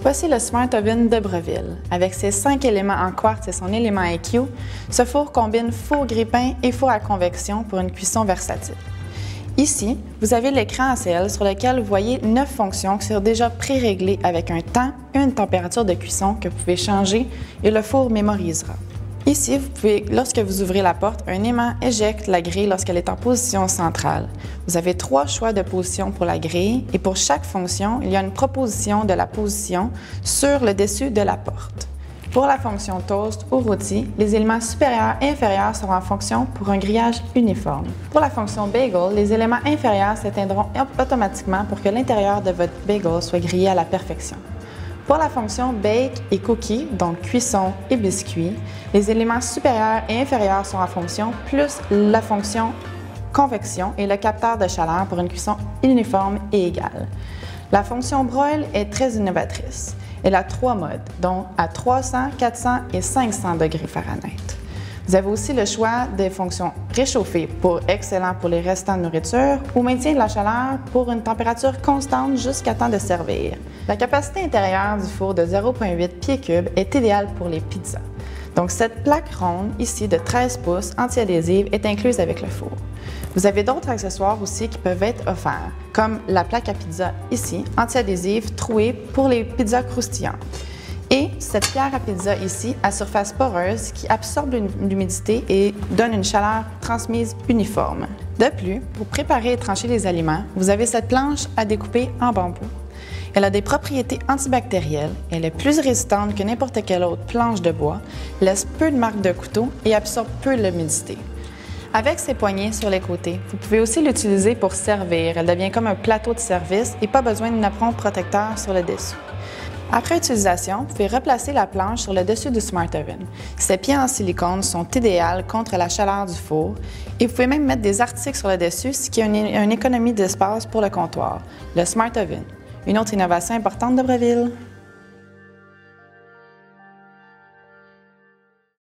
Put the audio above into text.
Voici le Smart Oven de Breville. Avec ses 5 éléments en quartz et son élément IQ, ce four combine four grille-pain et four à convection pour une cuisson versatile. Ici, vous avez l'écran ACL sur lequel vous voyez 9 fonctions qui sont déjà pré-réglées avec un temps et une température de cuisson que vous pouvez changer et le four mémorisera. Ici, lorsque vous ouvrez la porte, un aimant éjecte la grille lorsqu'elle est en position centrale. Vous avez 3 choix de position pour la grille et pour chaque fonction, il y a une proposition de la position sur le dessus de la porte. Pour la fonction toast ou rôti, les éléments supérieurs et inférieurs seront en fonction pour un grillage uniforme. Pour la fonction bagel, les éléments inférieurs s'éteindront automatiquement pour que l'intérieur de votre bagel soit grillé à la perfection. Pour la fonction bake et cookie, donc cuisson et biscuit, les éléments supérieurs et inférieurs sont en fonction, plus la fonction convection et le capteur de chaleur pour une cuisson uniforme et égale. La fonction broil est très innovatrice. Elle a 3 modes, dont à 300, 400 et 500 degrés Fahrenheit. Vous avez aussi le choix des fonctions réchauffées pour excellent pour les restants de nourriture ou maintien de la chaleur pour une température constante jusqu'à temps de servir. La capacité intérieure du four de 0,8 pieds cubes est idéale pour les pizzas. Donc cette plaque ronde ici de 13 pouces anti-adhésive est incluse avec le four. Vous avez d'autres accessoires aussi qui peuvent être offerts, comme la plaque à pizza ici, anti-adhésive trouée pour les pizzas croustillantes. Et cette pierre à pizza ici, à surface poreuse, qui absorbe l'humidité et donne une chaleur transmise uniforme. De plus, pour préparer et trancher les aliments, vous avez cette planche à découper en bambou. Elle a des propriétés antibactérielles, elle est plus résistante que n'importe quelle autre planche de bois, laisse peu de marques de couteau et absorbe peu l'humidité. Avec ses poignées sur les côtés, vous pouvez aussi l'utiliser pour servir. Elle devient comme un plateau de service et pas besoin d'un apron protecteur sur le dessus. Après utilisation, vous pouvez replacer la planche sur le dessus du Smart Oven. Ces pieds en silicone sont idéaux contre la chaleur du four et vous pouvez même mettre des articles sur le dessus, ce qui a une économie d'espace pour le comptoir. Le Smart Oven, une autre innovation importante de Breville.